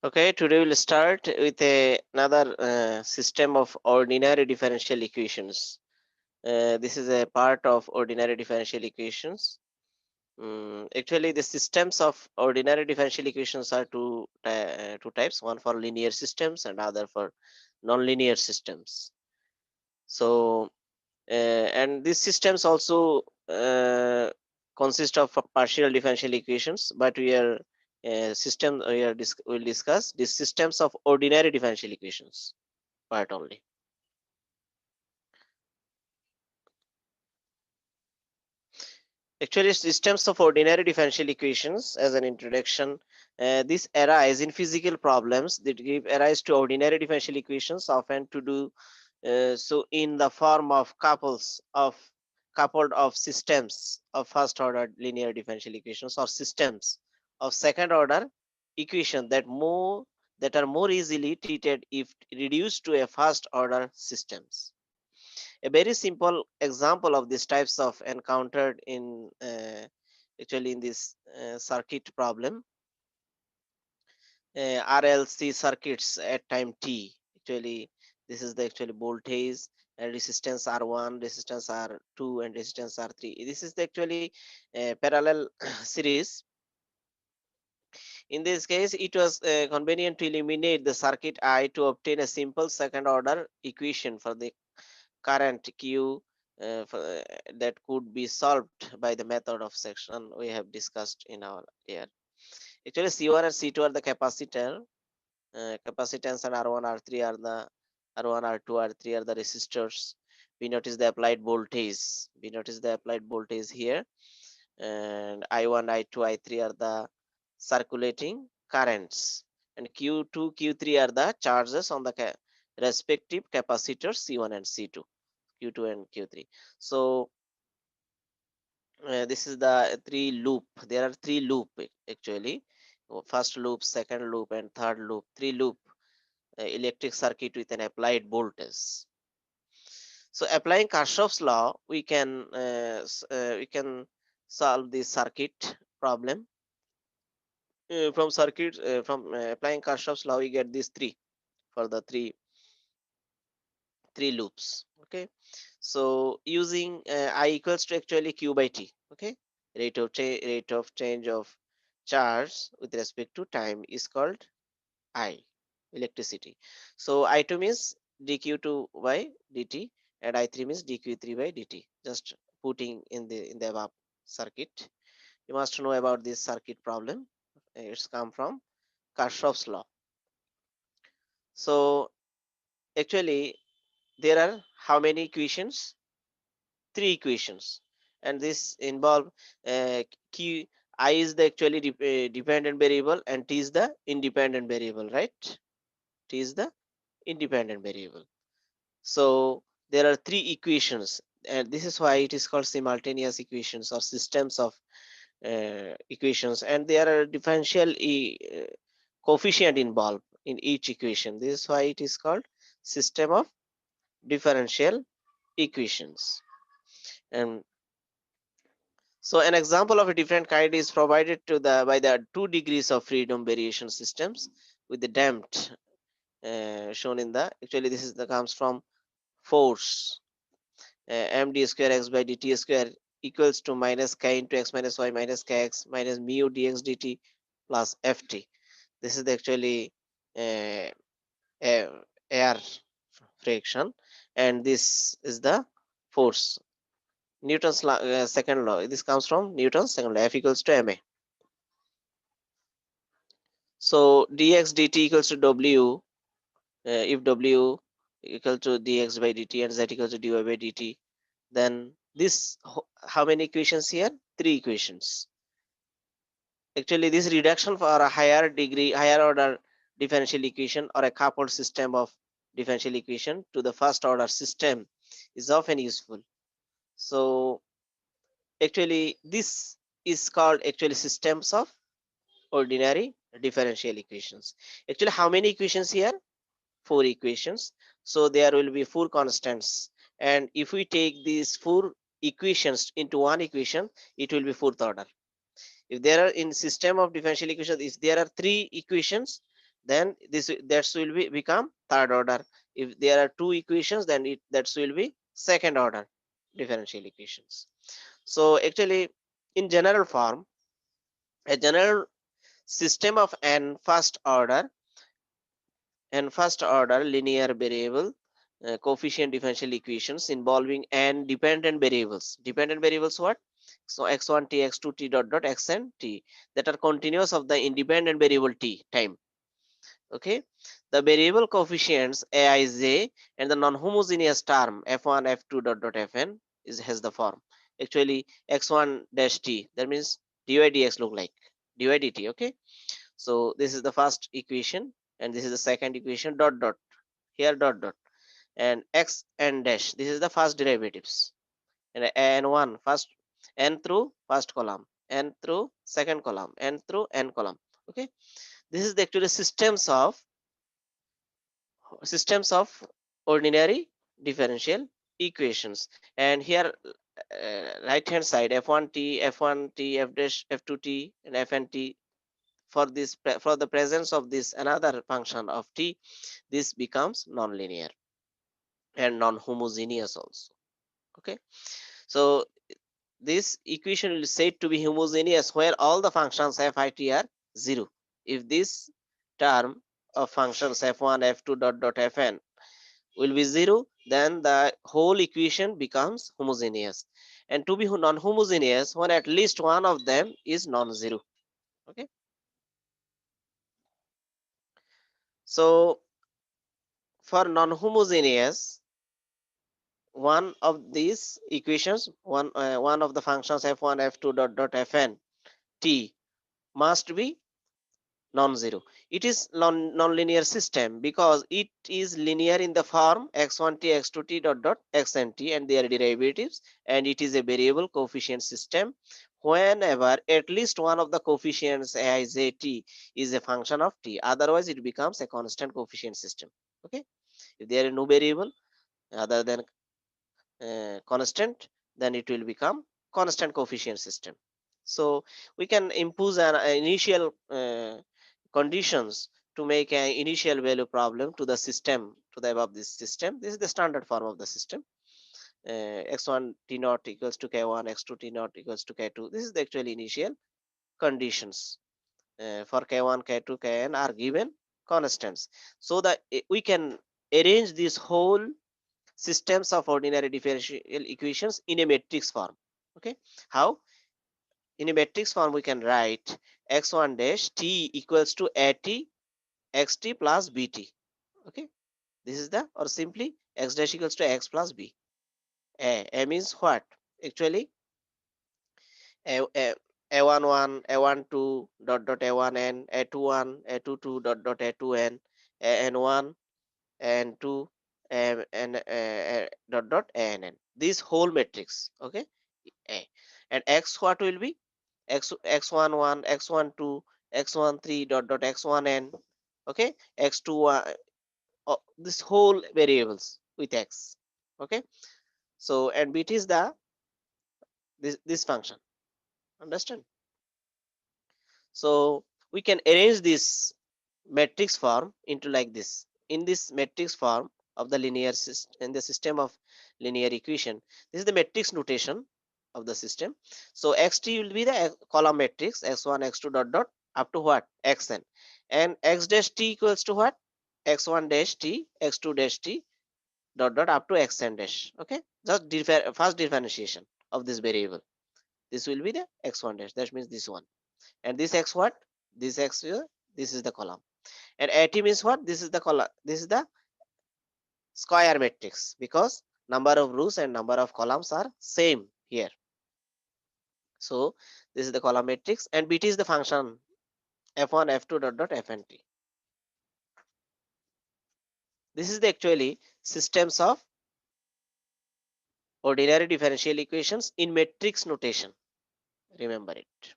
Okay, today we'll start with another system of ordinary differential equations. This is a part of ordinary differential equations. Actually, the systems of ordinary differential equations are two types, one for linear systems and other for nonlinear systems. So, and these systems also consist of partial differential equations, but we are will discuss the systems of ordinary differential equations part only. Actually, systems of ordinary differential equations, as an introduction, this arise in physical problems that give rise to ordinary differential equations, often to do so in the form of coupled of systems of first order linear differential equations, or systems of second order equation that are more easily treated if reduced to a first order systems. A very simple example of these types of encountered in actually in this circuit problem, RLC circuits at time t. Actually, this is the actually voltage and resistance R1, resistance R2, and resistance R3. This is the actually parallel series. In this case, it was convenient to eliminate the circuit I to obtain a simple second order equation for the current Q that could be solved by the method of section we have discussed in our here. Actually, C1 and C2 are the capacitor. Capacitance and R1, R3 are the R1, R2, R3 are the resistors. We notice the applied voltage. We notice the applied voltage here, and I1, I2, I3 are the circulating currents, and Q2, Q3 are the charges on the respective capacitors C1 and C2. Q2 and Q3. So this is the three loop. There are three loop actually. First loop, second loop, and third loop. Three loop electric circuit with an applied voltage. So applying Kirchhoff's law, we can solve this circuit problem. From applying Kirchhoff's law, we get these three for the three loops. Okay, so using I equals to actually Q by T. Okay, rate of change of charge with respect to time is called I, electricity. So I2 means dq2 by dt, and I3 means dq3 by dt. Just putting in the above circuit. You must know about this circuit problem. It's come from Kirchhoff's law. So actually there are how many equations? Three equations, and this involve q. I is the actually dependent variable, and t is the independent variable, right? T is the independent variable. So there are three equations, and this is why it is called simultaneous equations or systems of equations, and there are differential coefficient involved in each equation. This is why it is called system of differential equations. And so an example of a different kind is provided to the by the 2 degrees of freedom variation systems with the damped shown in the, actually this is the comes from force md square x by dt square equals to minus k into x minus y minus kx minus mu dx dt plus ft. This is the actually uh, air friction, and this is the force. Newton's second law. This comes from Newton's second law. F equals to ma. So dx dt equals to w. If w equal to dx by dt and z equals to dy by dt, then this, how many equations here? Three equations. Actually, this reduction for a higher order differential equation or a coupled system of differential equation to the first order system is often useful. So actually this is called actually systems of ordinary differential equations. Actually, how many equations here? Four equations. So there will be four constants, and if we take these four equations into one equation, it will be fourth order. If there are in system of differential equations, if there are three equations, then that will become third order. If there are two equations, then that will be second order differential equations. So actually, in general form, a general system of n first order linear variable coefficient differential equations involving n dependent variables. Dependent variables what? So x1 t, x2 t dot dot xn t, that are continuous of the independent variable t time. Okay, the variable coefficients aij and the non-homogeneous term f1 f2 dot dot fn has the form actually x1 dash t, that means dy dx look like dy dt. Okay, so this is the first equation and this is the second equation dot dot, here dot dot, and x n dash, this is the first derivatives, and n1 first, n through first column, n through second column, n through n column. Okay, this is the actually systems of ordinary differential equations. And here right hand side f1t f dash f2t and fnt, for this for the presence of this another function of t, this becomes nonlinear and non-homogeneous also. Okay, so this equation is said to be homogeneous where all the functions f I t are 0. If this term of functions f1 f2 dot dot fn will be 0, then the whole equation becomes homogeneous. And to be non-homogeneous, when at least one of them is non-zero. Okay, so for non-homogeneous, one of these equations, one of the functions f1 f2 dot dot fn t must be non-zero. It is non-linear system because it is linear in the form x1 t x2 t dot dot xn t and their derivatives, and it is a variable coefficient system whenever at least one of the coefficients aij t is a function of t, otherwise it becomes a constant coefficient system. Okay, if there is no variable other than constant, then it will become constant coefficient system. So we can impose an initial conditions to make an initial value problem to the system, to the above this system. This is the standard form of the system. X1 t naught equals to k1, x2 t naught equals to k2. This is the actual initial conditions. For k1 k2 kn are given constants, so that we can arrange this whole systems of ordinary differential equations in a matrix form. Okay, how? In a matrix form we can write x1 dash t equals to at xt plus bt. Okay, this is the, or simply x dash equals to x plus b. A means what? Actually a11 a12 dot dot a1n a21 a22 dot dot a2n an1 and 2 dot dot ann, this whole matrix. Okay, a, and x what will be x11 x12 x13 dot dot x1n. Okay, x2 this whole variables with x. Okay, so and bit is the this function, understand? So we can arrange this matrix form into like this. In this matrix form of the linear system, in the system of linear equation, this is the matrix notation of the system. So xt will be the column matrix x1 x2 dot dot up to what xn, and x dash t equals to what x1 dash t x2 dash t dot dot up to xn dash. Okay, just first differentiation of this variable, this will be the x1 dash, that means this one, and this x what, this x here, this is the column, and at means what, this is the column, this is the square matrix because number of rows and number of columns are same here. So this is the column matrix, and bt is the function f1 f2 dot dot fnt. This is the actually systems of ordinary differential equations in matrix notation, remember it.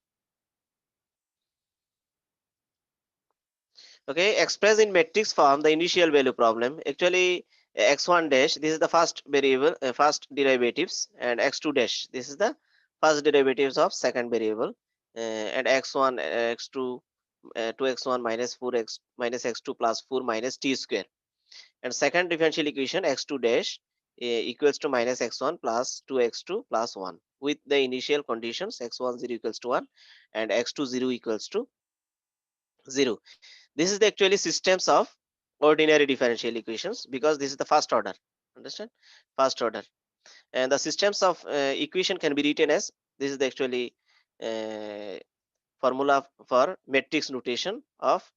Okay, expressed in matrix form, the initial value problem actually x1 dash, this is the first variable, first derivatives, and x2 dash, this is the first derivatives of second variable, and x1 x2 2x1 minus 4x minus x2 plus 4 minus t square. And second differential equation x2 dash equals to minus x1 plus 2x2 plus 1 with the initial conditions x1 0 equals to 1 and x2 0 equals to 0. This is the actually systems of ordinary differential equations, because this is the first order. Understand? First order. And the systems of equation can be written as, this is the actually uh, formula for matrix notation of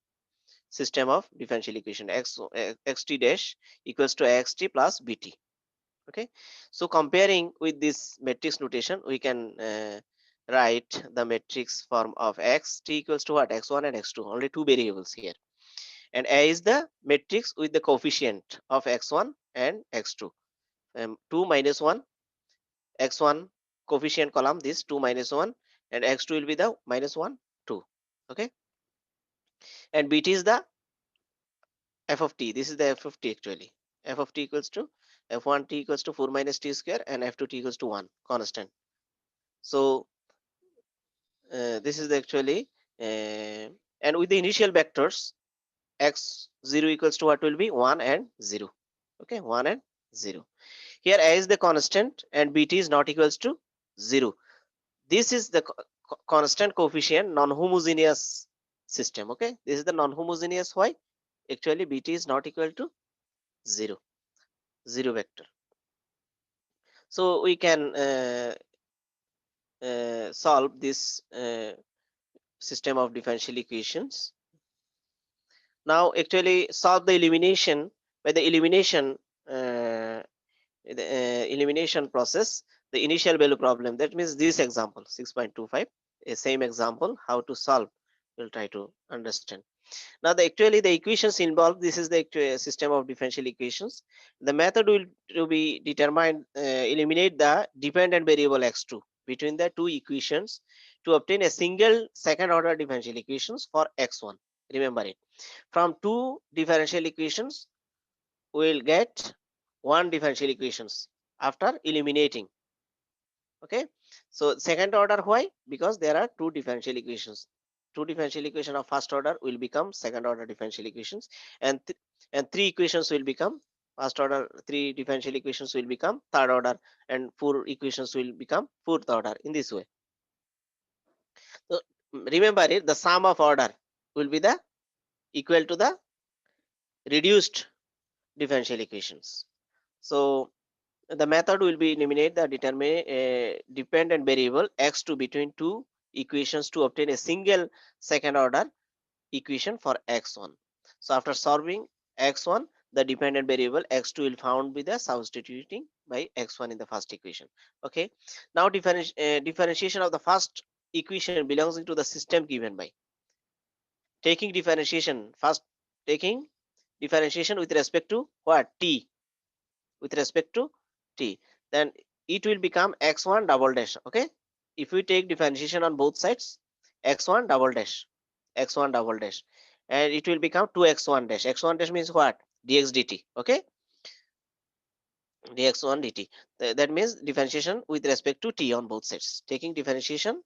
system of differential equation. Xt dash equals to xt plus bt. Okay, so comparing with this matrix notation, we can write the matrix form of xt equals to what, x1 and x2, only two variables here, and a is the matrix with the coefficient of x1 and x2. 2 minus 1, x1 coefficient column, this 2 minus 1, and x2 will be the minus 1 2. Okay, and bt is the f of t. This is the f of t actually. F of t equals to f1 t equals to 4 minus t square, and f2 t equals to 1 constant. So this is the actually and with the initial vectors x0 equals to what will be 1 and 0. Okay, 1 and 0. Here a is the constant and bt is not equals to 0. This is the constant coefficient non-homogeneous system. Okay, this is the non-homogeneous. Why? Actually bt is not equal to 0, 0 vector. So we can solve this system of differential equations. Now actually solve the elimination by the elimination elimination process, the initial value problem. That means this example 6.25, a same example, how to solve, we'll try to understand. Now the actually the equations involved, this is the system of differential equations. The method will to be determined eliminate the dependent variable x2 between the two equations to obtain a single second order differential equations for x1. Remember it, from two differential equations we will get one differential equations after eliminating. Okay, so second order, why? Because there are two differential equations. Two differential equation of first order will become second order differential equations, and three equations will become first order, three differential equations will become third order, and four equations will become fourth order, in this way. So remember it, the sum of order will be the equal to the reduced differential equations. So the method will be eliminate the determine dependent variable x2 between two equations to obtain a single second order equation for x1. So after solving x1, the dependent variable x2 will found with the substituting by x1 in the first equation. Okay, now differentiation of the first equation belongs into the system given by taking differentiation first, taking differentiation with respect to what, t, with respect to t, then it will become x1 double dash. Okay, if we take differentiation on both sides, x1 double dash, x1 double dash, and it will become 2x1 dash. X1 dash means what, dx dt. Okay, dx1 dt, that means differentiation with respect to t on both sides, taking differentiation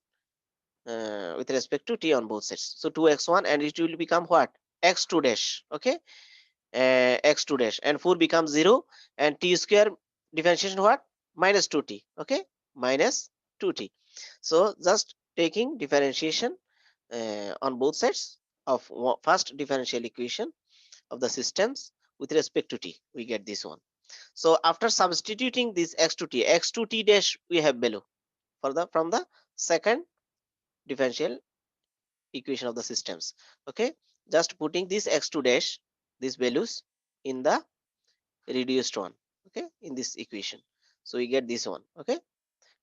with respect to t on both sides. So 2x1, and it will become what, x2 dash. Okay, x2 dash, and 4 becomes 0, and t square differentiation what, minus 2t. Okay, minus 2t. So just taking differentiation on both sides of first differential equation of the systems with respect to t, we get this one. So after substituting this x2t dash we have below for the from the second differential equation of the systems. Okay, just putting this x2 dash, these values in the reduced one. Okay, in this equation, so we get this one. Okay,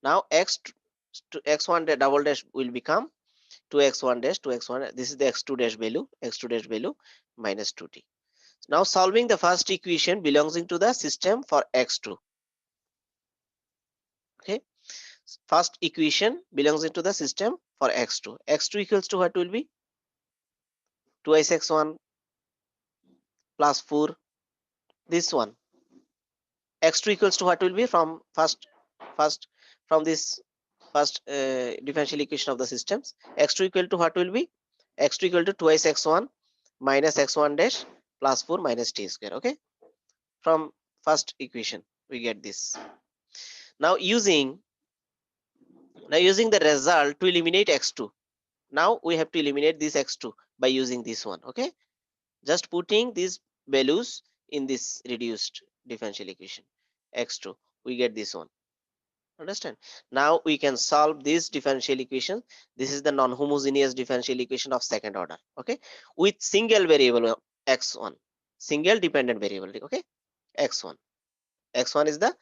now x1 double dash will become 2x1 dash, 2x1, this is the x2 dash value, x2 dash value minus 2t. Now solving the first equation belonging to the system for x2. Okay, first equation belongs into the system for x2. X2 equals to what will be 2x1 plus 4, this one. X2 equals to what will be from first from this first differential equation of the systems. X2 equal to what will be, x2 equal to twice x1 minus x1 dash plus 4 minus t square. Okay, from first equation we get this. Now using the result to eliminate x2, now we have to eliminate this x2 by using this one. Okay, just putting these values in this reduced differential equation x2, we get this one. Understand? Now we can solve this differential equation. This is the non-homogeneous differential equation of second order. Okay, with single variable x1, single dependent variable. Okay, x1 is the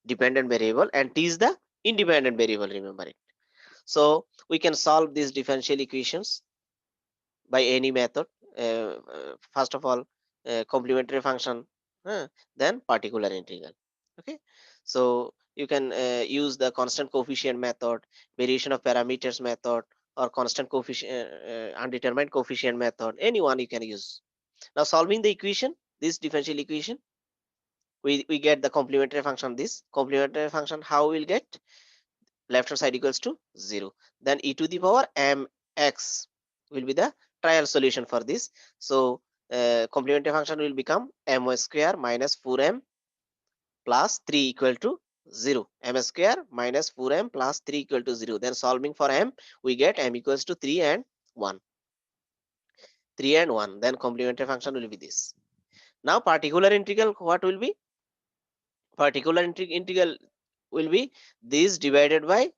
dependent variable and t is the independent variable, remember it. So we can solve these differential equations by any method. First of all, complementary function, then particular integral. Okay, so you can use the constant coefficient method, variation of parameters method, or constant coefficient, undetermined coefficient method. Any one you can use. Now solving the equation, this differential equation, we get the complementary function. This complementary function, how we'll get? Left hand side equals to 0, then e to the power mx will be the trial solution for this. So complementary function will become my square minus 4m plus 3 equal to 0. M square minus 4m plus 3 equal to 0. Then solving for m, we get m equals to 3 and 1. 3 and 1. Then complementary function will be this. Now particular integral, what will be? Particular integral will be this divided by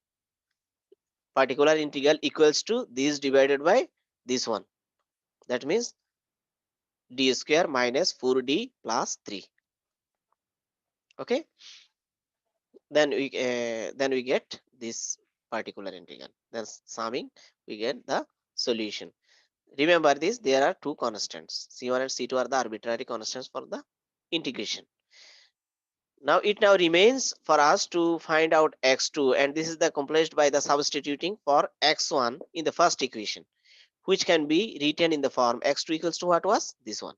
particular integral equals to this divided by this one. That means d square minus 4d plus 3. Okay, then we get this particular integral. Then summing, we get the solution. Remember this, there are two constants, c1 and c2 are the arbitrary constants for the integration. Now it now remains for us to find out x2, and this is the accomplished by the substituting for x1 in the first equation, which can be written in the form x2 equals to what was this one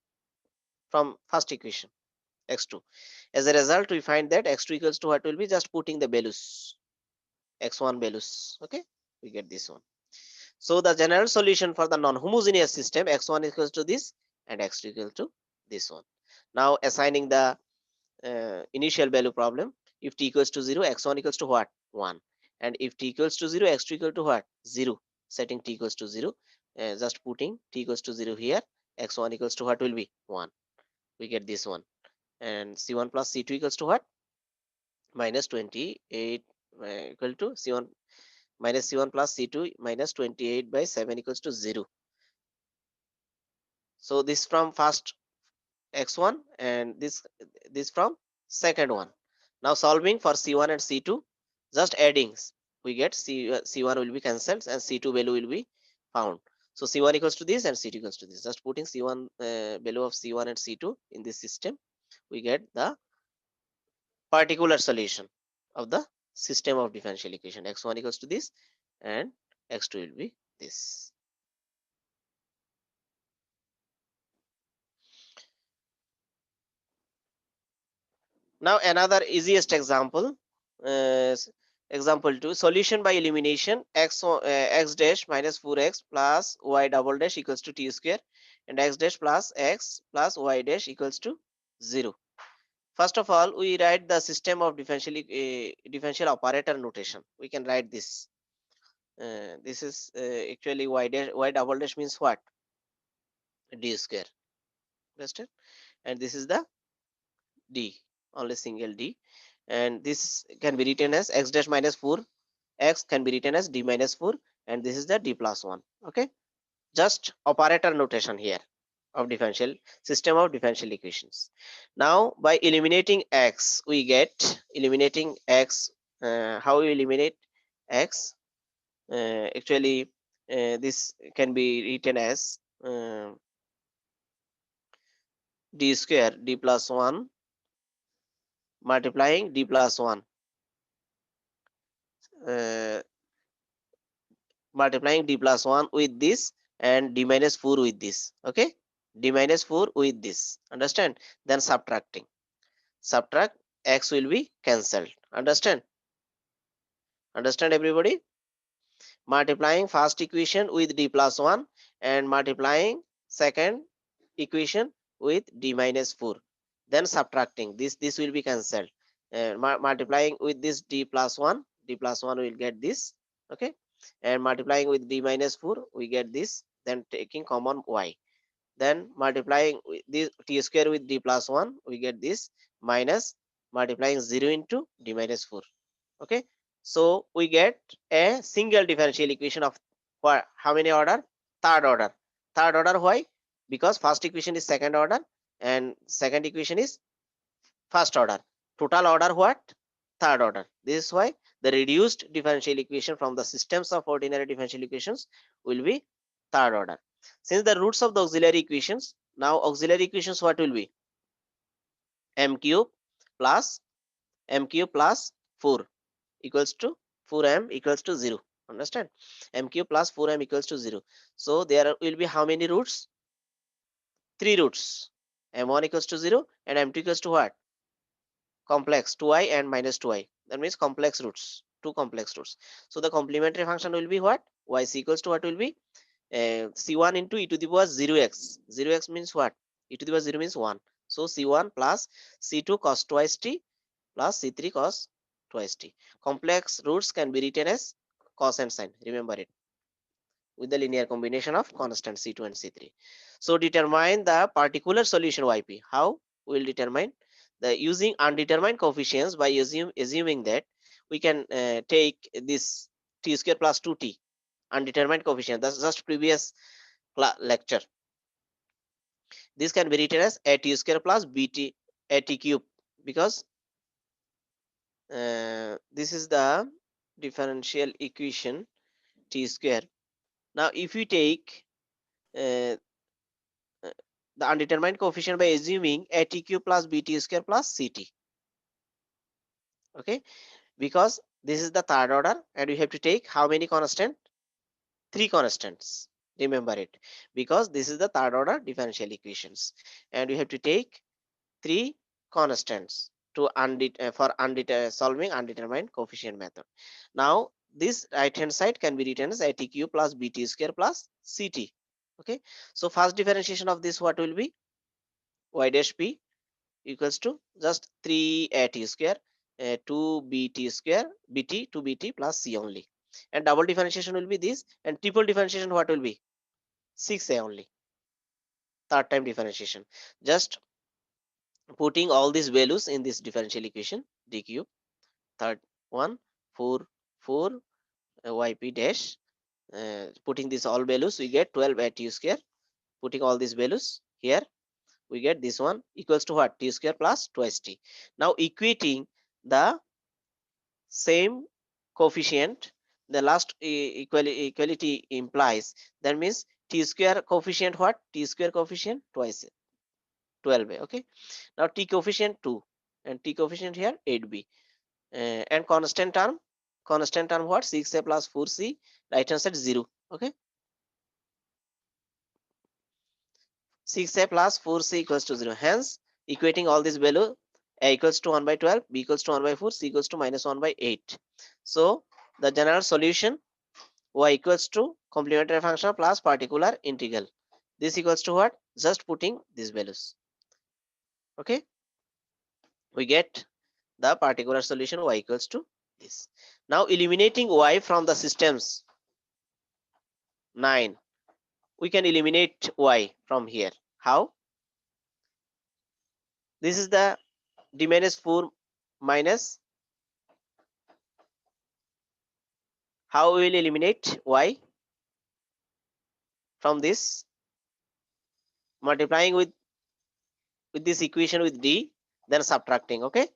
from first equation, x2. As a result, we find that x2 equals to what will be, just putting the values, x1 values. Okay, we get this one. So the general solution for the non-homogeneous system, x1 equals to this and x2 equals to this one. Now assigning the initial value problem, if t equals to 0, x1 equals to what? 1. And if t equals to 0, x2 equal to what? 0. Setting t equals to 0, just putting t equals to 0 here, x1 equals to what will be? 1. We get this one. And c1 plus c2 equals to what? Minus 28 equal to c1 minus c1 plus c2 minus 28 by 7 equals to 0. So this from first x1 and this from second one. Now solving for c1 and c2, just adding, we get c1 will be cancelled and c2 value will be found. So c1 equals to this and c2 equals to this. Just putting c1 value of c1 and c2 in this system, we get the particular solution of the system of differential equation. X1 equals to this and x2 will be this. Now another easiest example, example 2, solution by elimination, x dash minus 4x plus y double dash equals to t square and x dash plus x plus y dash equals to 0. First of all, we write the system of differential operator notation. We can write this. This is actually y dash, y double dash means what? D square. Understand? And this is the d, only single d. And this can be written as x dash minus 4, x can be written as d minus 4, and this is the d plus 1. Okay, just operator notation here of differential system of differential equations. Now by eliminating x, we get eliminating x. How we eliminate x? Actually, this can be written as d square d plus 1 multiplying d plus 1 uh, multiplying d plus 1 with this and d minus 4 with this. Okay, d minus 4 with this. Understand? Then subtract, x will be cancelled. Understand everybody? Multiplying first equation with d plus 1 and multiplying second equation with d minus 4, then subtracting this will be cancelled, multiplying with this d plus 1, will get this. Okay, and multiplying with d minus 4 we get this, then taking common y, then multiplying with this t square with d plus 1 we get this, minus multiplying 0 into d minus 4. Okay, so we get a single differential equation of what, how many order? Third order. Third order, why? Because first equation is second order and second equation is first order. Total order what? Third order. This is why the reduced differential equation from the systems of ordinary differential equations will be third order. Since the roots of the auxiliary equations, now auxiliary equations what will be? M cube plus 4 equals to 4m equals to 0. Understand? M cube plus 4m equals to 0. So there will be how many roots? 3 roots. M1 equals to 0 and M2 equals to what? Complex 2i and minus 2i. That means complex roots. Two complex roots. So the complementary function will be what? Y equals to what will be? C1 into e to the power 0x. 0x means what? E to the power 0 means 1. So C1 plus C2 cos twice t plus C3 cos twice t. Complex roots can be written as cos and sine. Remember it, with the linear combination of constants C2 and C3. So determine the particular solution YP. How? We will determine the using undetermined coefficients by assuming that we can take this t square plus 2t undetermined coefficient. That's just previous lecture. This can be written as a t square plus bt a t cube, because this is the differential equation t square. Now if we take uh, the undetermined coefficient by assuming a t cube plus bt square plus ct. Okay, because this is the third order and we have to take how many constant? 3 constants. Remember it, because this is the third order differential equations and we have to take 3 constants to solving undetermined coefficient method. Now this right hand side can be written as a t cube plus bt square plus ct. Okay, so first differentiation of this what will be? Y dash p equals to just 3 a t square 2 bt square bt 2 bt plus c only, and double differentiation will be this, and triple differentiation what will be? 6a only. Third time differentiation, just putting all these values in this differential equation d cube. Third one 4 4 yp dash, putting this all values we get 12 at t square. Putting all these values here we get this one equals to what? T square plus twice t. Now equating the same coefficient, the last equality implies, that means t square coefficient what? T square coefficient twice 12a. Okay, now t coefficient 2 and t coefficient here 8b, and constant term what? 6a plus 4c, right hand side 0. Okay, 6a plus 4c equals to 0. Hence equating all this value, a equals to 1 by 12, b equals to 1 by 4, c equals to minus 1 by 8. So the general solution y equals to complementary function plus particular integral. This equals to what? Just putting these values. Okay, we get the particular solution y equals to this. Now eliminating y from the systems 9, we can eliminate y from here. How? This is the d minus 4 minus. How we will eliminate y from this? Multiplying with this equation with d, then subtracting. Okay,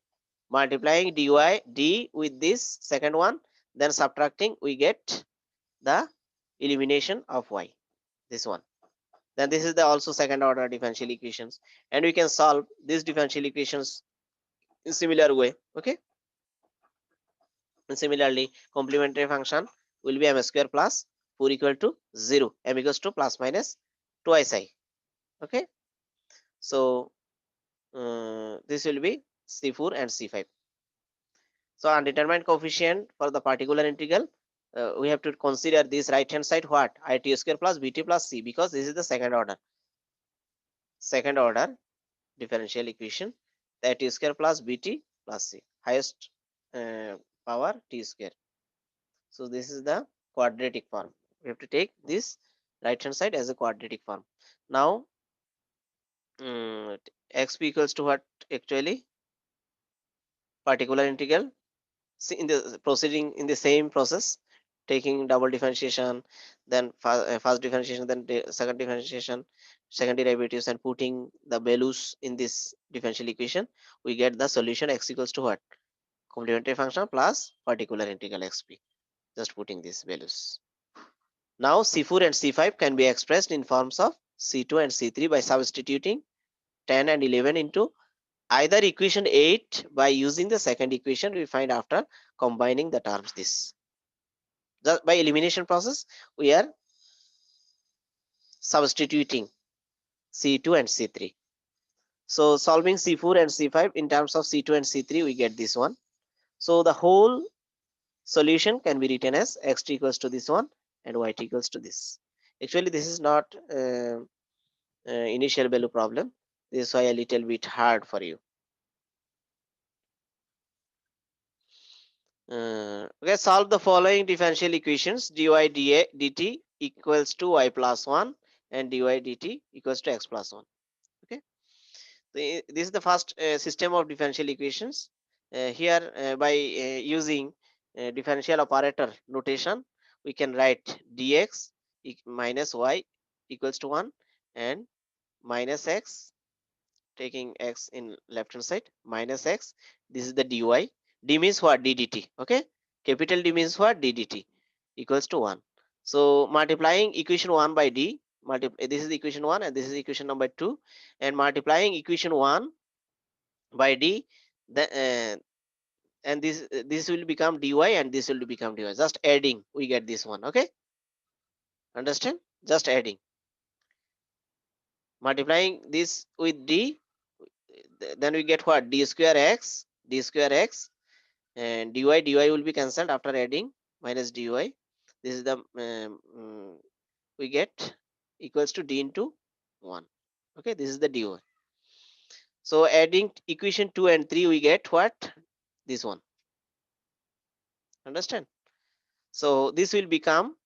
multiplying dy d with this second one, then subtracting, we get the elimination of y, this one. Then this is the also second order differential equations, and we can solve these differential equations in similar way. Okay, and similarly complementary function will be m square plus 4 equal to 0, m equals to plus minus twice I. Okay, so this will be c4 and c5. So undetermined coefficient for the particular integral we have to consider this right hand side what, it square plus bt plus c, because this is the second order differential equation, that t square plus bt plus c, highest power t square. So this is the quadratic form. We have to take this right hand side as a quadratic form. Now xp equals to what, actually particular integral. See, in the proceeding in the same process, taking double differentiation, then first differentiation, then second differentiation, second derivatives, and putting the values in this differential equation, we get the solution x equals to what, complementary function plus particular integral xp, just putting these values. Now c4 and c5 can be expressed in forms of c2 and c3 by substituting 10 and 11 into either equation 8 by using the second equation we find after combining the terms. This just by elimination process we are substituting c2 and c3. So solving c4 and c5 in terms of c2 and c3, we get this one. So the whole solution can be written as x equals to this one and y equals to this. Actually this is not initial value problem. This is why a little bit hard for you. Okay, solve the following differential equations: dy dt equals to y plus 1 and dy dt equals to x plus 1. Okay, this is the first system of differential equations. Here by using differential operator notation, we can write dx minus y equals to 1 and minus x, taking x in left hand side, minus x, this is the dy, d means what, ddt. Okay, capital D means what, ddt equals to 1. So multiplying equation 1 by d, this is equation 1 and this is equation number 2, and multiplying equation 1 by d, the, and this will become dy and this will become dy, just adding we get this one. Okay, understand, just adding, multiplying this with d, then we get what, d square x, and dy will be cancelled after adding, minus dy, this is the we get equals to d into 1. Okay, this is the dy. So adding equation 2 and 3, we get what, this one. Understand? So this will become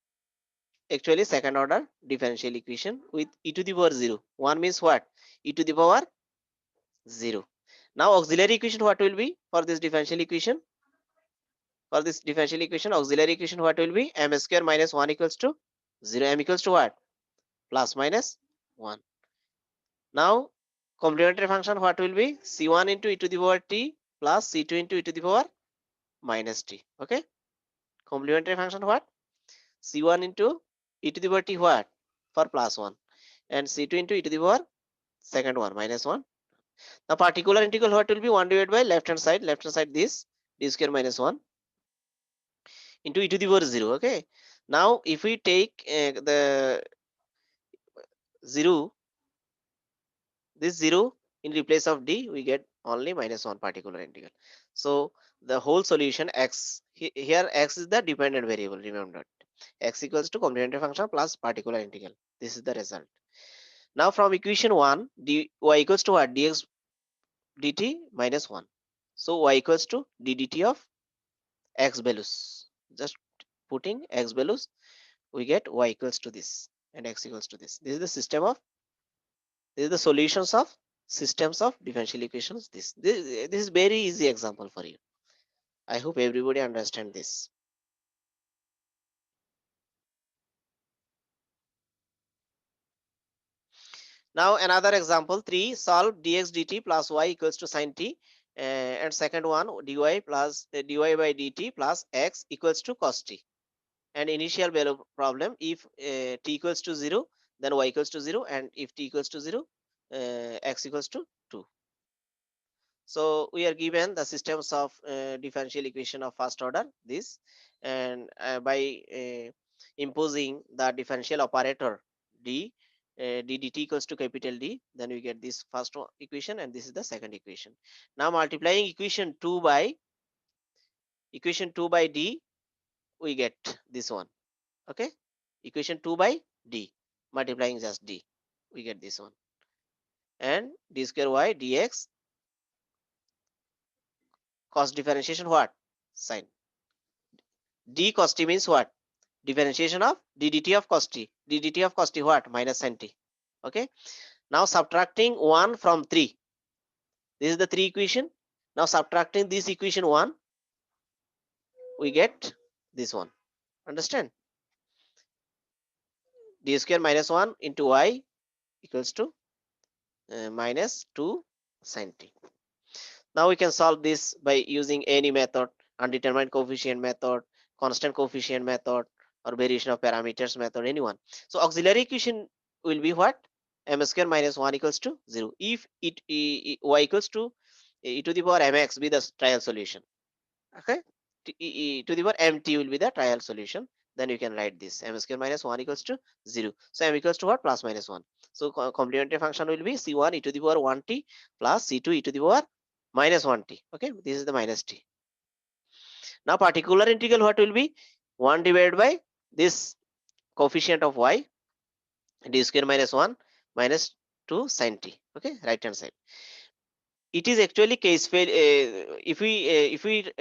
actually second order differential equation with e to the power 0. 1 means what, e to the power 0. Now auxiliary equation what will be for this differential equation? For this differential equation, auxiliary equation what will be, m square minus 1 equals to 0, m equals to what, plus minus 1. Now complementary function what will be, c1 into e to the power t plus c2 into e to the power minus t. Okay, complementary function what, c1 into e to the power t what, for plus 1, and c2 into e to the power second one minus 1. The particular integral what will be, 1 divided by left hand side this d square minus 1 into e to the power 0. Okay, now if we take the 0, this 0 in replace of d, we get only minus 1 particular integral. So the whole solution x, here x is the dependent variable, remember, x equals to complementary function plus particular integral, this is the result. Now from equation 1, dy equals to what, dx dt minus 1. So y equals to d dt of x values, just putting x values, we get y equals to this and x equals to this. This is the system of, this is the solutions of systems of differential equations. This is very easy example for you. I hope everybody understand this. Now another example 3, solve dx dt plus y equals to sin t, and second one dy plus dy by dt plus x equals to cos t. And initial value problem, if t equals to 0, then y equals to 0, and if t equals to 0, x equals to 2. So we are given the systems of differential equation of first order, this, and by imposing the differential operator d, d dt equals to capital D, then we get this first equation and this is the second equation. Now multiplying equation 2 by d, we get this one. Okay, equation 2 by d, multiplying just d, we get this one. And d square y dx cos differentiation what? Sine. D cos t means what? Differentiation of d dt of cos t. D dt of cos t what? Minus sin t. Okay. Now subtracting 1 from 3. This is the 3 equation. Now subtracting this equation 1, we get this one. Understand? D square minus 1 into y equals to minus 2 sin t. Now we can solve this by using any method, undetermined coefficient method, constant coefficient method, or variation of parameters method, anyone. So auxiliary equation will be what? M square minus 1 equals to 0. If y equals to e to the power mx be the trial solution. Okay? To the power mt will be the trial solution. Then you can write this m square minus 1 equals to 0. So m equals to what? Plus minus 1. So complementary function will be c1 e to the power 1t plus c2 e to the power minus 1t. Okay, this is the minus t. Now particular integral what will be? 1 divided by this coefficient of y, d square minus 1 minus 2 sin t. Okay, right hand side. It is actually case fail. If we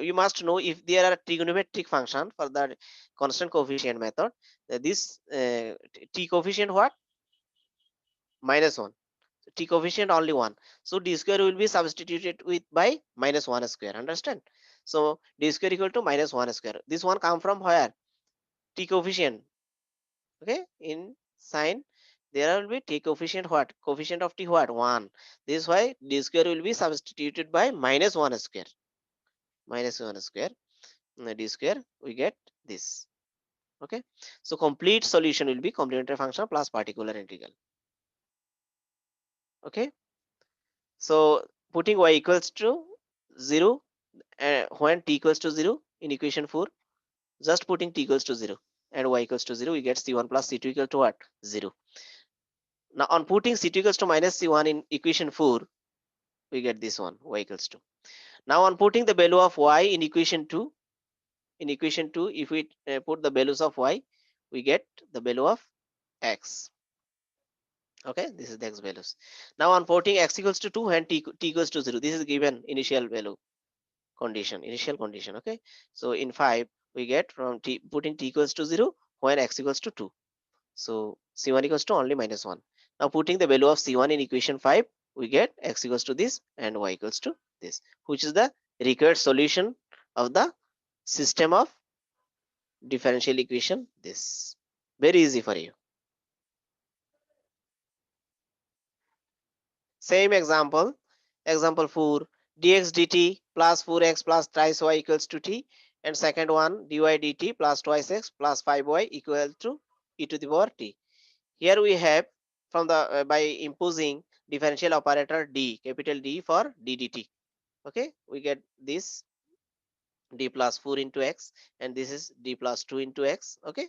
you must know if there are trigonometric function for the constant coefficient method, this t coefficient what? Minus 1. T coefficient only 1. So d square will be substituted with by minus 1 square. Understand? So d square equal to minus 1 square. This one come from where? T coefficient. Okay, in sine there will be t coefficient what? Coefficient of t what? 1. This is why d square will be substituted by minus 1 square. Minus 1 square, d square, we get this. Okay, so complete solution will be complementary function plus particular integral. Okay, so putting y equals to 0 when t equals to 0 in equation 4, just putting t equals to 0 and y equals to 0, we get c1 plus c2 equal to what? 0. Now on putting c2 equals to minus c1 in equation 4, we get this one, y equals to. Now on putting the value of y in equation 2, if we put the values of y, we get the value of x. Okay, this is the x values. Now on putting x equals to 2 and t equals to 0, this is given initial value condition, initial condition. Okay, so in 5 we get from t putting t equals to 0 when x equals to 2. So c1 equals to only minus 1. Now putting the value of c1 in equation 5, we get x equals to this and y equals to this, which is the required solution of the system of differential equation. This very easy for you. Same example, example 4, dx dt plus 4x plus thrice y equals to t, and second one dy dt plus twice x plus 5y equal to e to the power t. Here we have from the by imposing differential operator d, capital D for d dt. Okay, we get this d plus 4 into x, and this is d plus 2 into x. Okay,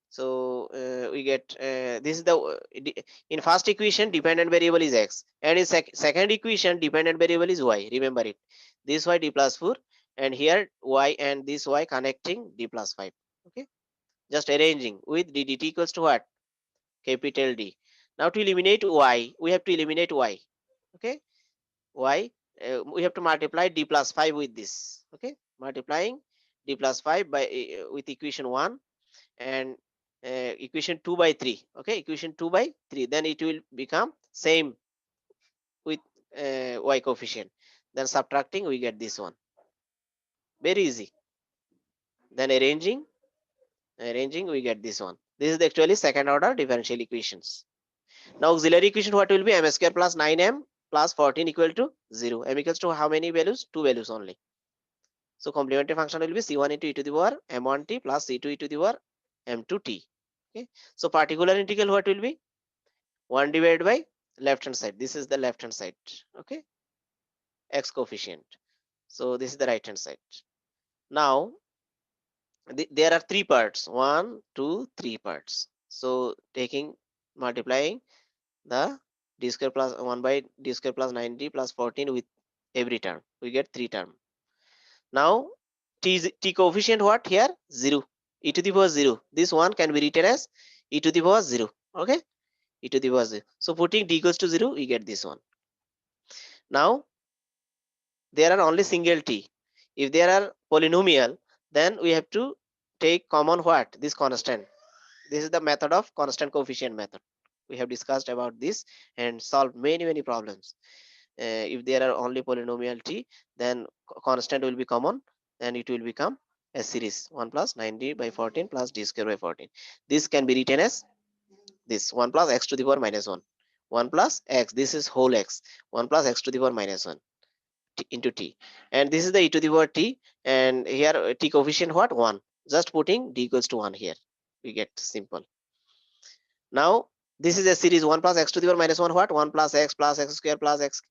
so we get this is the in first equation dependent variable is x, and in second equation dependent variable is y. Remember it. This y d plus 4, and here y and this y connecting d plus 5. Okay, just arranging with d dt equals to what? Capital D. Now to eliminate y, we have to eliminate y. Okay, y we have to multiply d plus 5 with this. Okay, multiplying d plus 5 by with equation 1 and equation 2 by 3. Okay, equation 2 by 3, then it will become same with y coefficient, then subtracting we get this one. Very easy. Then arranging we get this one. This is actually second order differential equations. Now auxiliary equation what will be? M square plus 9m plus 14 equal to 0. M equals to how many values? 2 values only. So complementary function will be c1 into e to the power m1t plus c2 e to the power m2t. Okay, so particular integral what will be? 1 divided by left hand side. This is the left hand side. Okay, x coefficient. So this is the right hand side. Now there are 3 parts, 1 2 3 parts. So taking multiplying the d square plus 1 by d square plus 9d plus 14 with every term, we get 3 term. Now t coefficient what here? 0. E to the power 0. This one can be written as e to the power 0. Okay, e to the power 0. So putting t equals to 0, we get this one. Now there are only single t. If there are polynomial, then we have to take common what? This constant. This is the method of constant coefficient method. We have discussed about this and solved many problems. If there are only polynomial t, then constant will be common, and it will become a series 1 plus 9d by 14 plus d square by 14. This can be written as this 1 plus x to the power minus 1, 1 plus x, this is whole x, 1 plus x to the power minus 1 into t, and this is the e to the power t, and here t coefficient what? 1. Just putting d equals to 1 here, we get simple. Now this is a series 1 plus x to the power minus 1 what? 1 plus x square plus x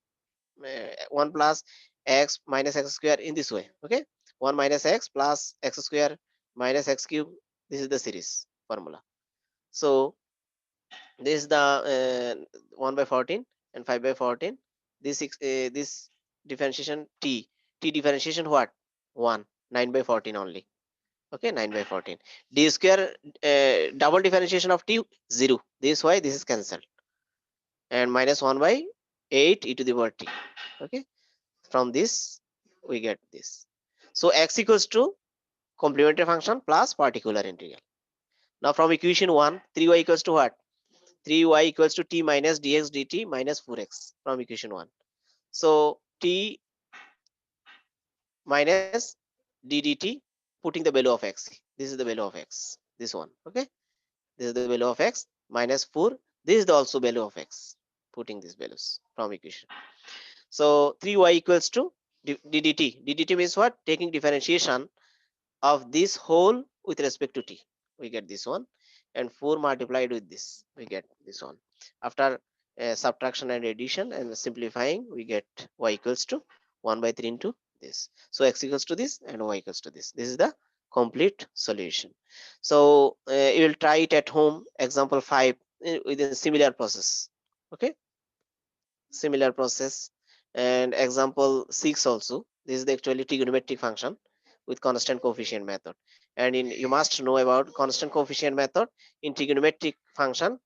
1 plus x minus x square in this way. Okay, 1 minus x plus x square minus x cube. This is the series formula. So this is the 1 by 14 and 5 by 14. This differentiation t differentiation what? 1. 9 by 14 only. Okay, 9 by 14. D square double differentiation of t 0. This why this is cancelled, and minus 1 by 8 e to the power t. Okay, from this we get this. So x equals to complementary function plus particular integral. Now from equation 1, 3y equals to what? 3y equals to t minus dx dt minus 4x from equation 1. So t minus d dt, putting the value of x. This is the value of x. This one. Okay. This is the value of x minus 4. This is the also value of x. Putting these values from equation. So 3y equals to ddt. Ddt means what? Taking differentiation of this whole with respect to t. We get this one, and 4 multiplied with this, we get this one. After subtraction and addition and simplifying, we get y equals to 1 by 3 into this. So x equals to this and y equals to this. This is the complete solution. So you will try it at home. Example 5 with a similar process. Okay, similar process. And example 6 also, this is the actually trigonometric function with constant coefficient method. And in you must know about constant coefficient method in trigonometric function.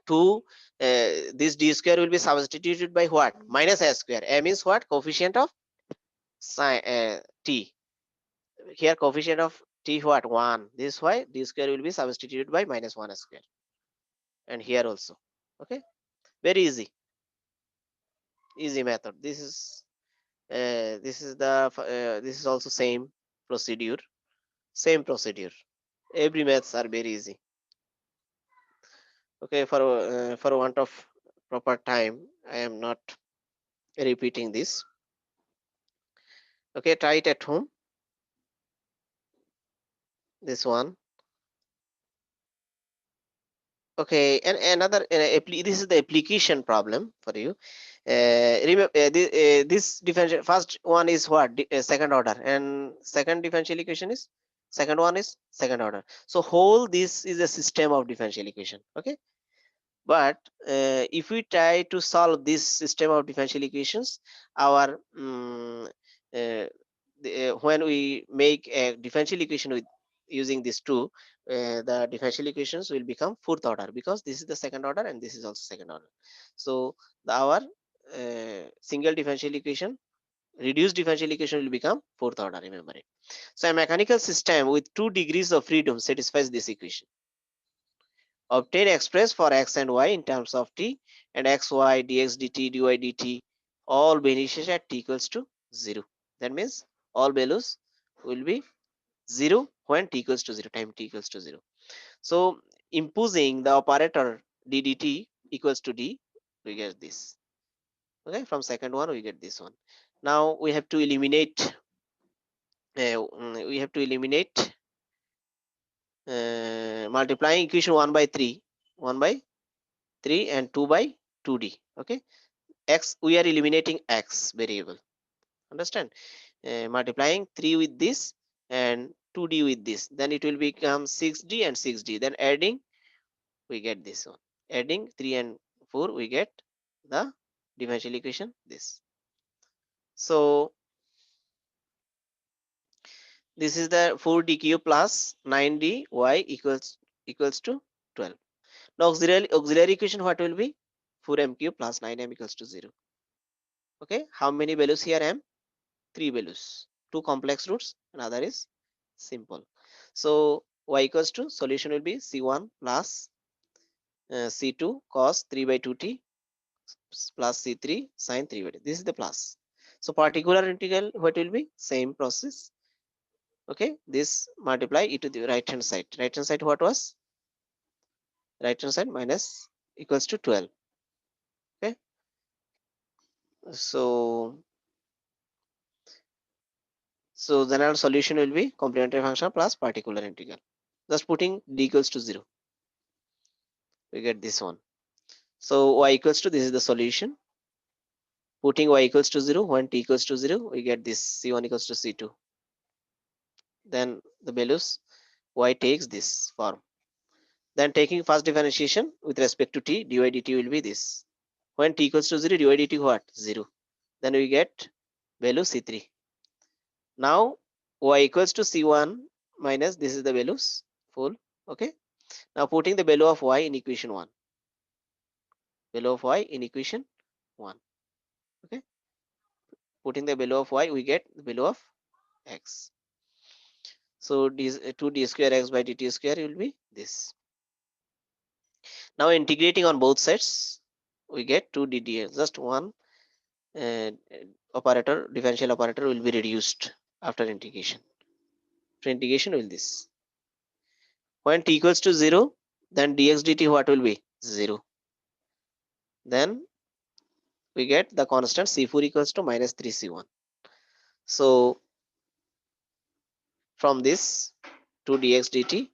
To this d square will be substituted by what? Minus a square. A means what? Coefficient of sine t. Here coefficient of t what? 1. This is why d square will be substituted by minus 1 square. And here also. Okay, very easy method. This is also procedure same procedure. Every maths are very easy. Okay, for want of proper time, I am not repeating this. Okay, try it at home. This one. Okay, and another this is the application problem for you. Remember this differential, first one is what? Second order, and second differential equation is second one is second order. So whole this is a system of differential equation. Okay, but if we try to solve this system of differential equations, our when we make a differential equation with using these two, the differential equations will become fourth order, because this is the second order and this is also second order. So our single differential equation, reduced differential equation will become fourth order, remember it. So a mechanical system with 2 degrees of freedom satisfies this equation. Obtain express for x and y in terms of t, and xy dx dt dy dt all vanishes at t equals to 0. That means all values will be 0 when t equals to 0, time t equals to 0. So imposing the operator d dt equals to d, we get this. Okay, from second one we get this one. Now we have to eliminate multiplying equation 1 by 3, 1 by 3 and 2 by 2d. Okay, x, we are eliminating x variable, understand? Multiplying 3 with this and 2d with this, then it will become 6d and 6d, then adding we get this one, adding 3 and 4 we get the differential equation this. So This is the 4d cube plus 9d y equals to 12. Now auxiliary equation what will be? 4m cube plus 9m equals to 0. Okay, how many values here? M, 3 values, 2 complex roots, another is simple. So y equals to, solution will be c1 plus c2 cos 3 by 2t plus c3 sin 3 by 2. This is the plus. So particular integral what will be? Same process. Okay, this multiply e to the right hand side. Right hand side what was? Right hand side minus equals to 12. Okay, so then our solution will be complementary function plus particular integral. Just putting d equals to 0, we get this one. So y equals to, this is the solution. Putting y equals to 0, when t equals to 0, we get this c1 equals to c2. Then the values y takes this form. Then taking first differentiation with respect to t, dy dt will be this. When t equals to 0, dy dt what? 0. Then we get value c3. Now y equals to c1 minus, this is the values full. Okay. Now putting the value of y in equation 1. Value of y in equation 1. Okay. Putting the value of y, we get the value of x. So 2d square x by dt square will be this. Now integrating on both sides, we get 2d just one operator, differential operator will be reduced after integration. After integration will this. When t equals to 0, then dx dt what will be? 0. Then we get the constant c4 equals to minus 3c1. So from this 2 dx dt,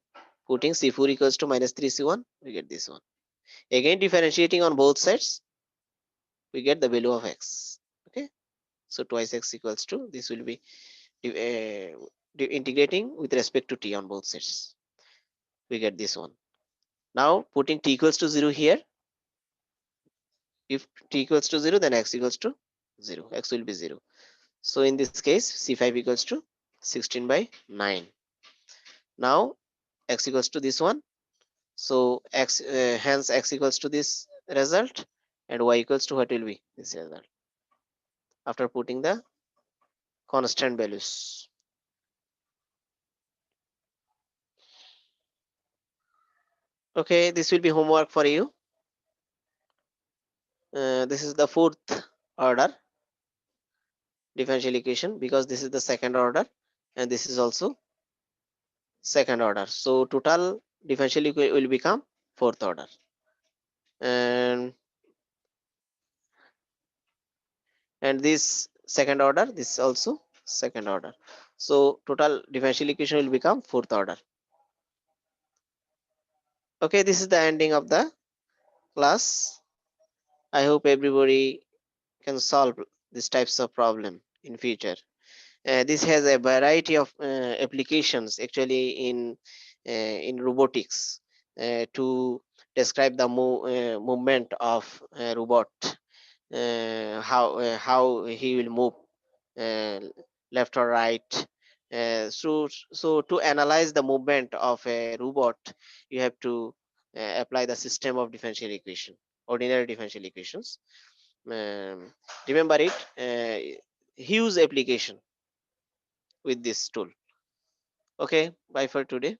putting c4 equals to minus 3c1, we get this one. Again differentiating on both sides, we get the value of x. Okay, so twice x equals to, this will be integrating with respect to t on both sides, we get this one. Now putting t equals to 0 here, if t equals to 0, then x equals to 0, x will be 0. So in this case c5 equals to 16 by 9. Now x equals to this one, so x hence x equals to this result, and y equals to what will be this result after putting the constant values. Okay, this will be homework for you. This is the fourth order differential equation, because this is the second order and this is also second order. So total differential equation will become fourth order, and this second order, this is also second order. So total differential equation will become fourth order. Okay, this is the ending of the class. I hope everybody can solve these types of problem in future. This has a variety of applications actually in robotics to describe the movement of a robot, how he will move uh, left or right. So to analyze the movement of a robot, you have to apply the system of differential equation, ordinary differential equations. Remember it, huge application with this tool. Okay, bye for today.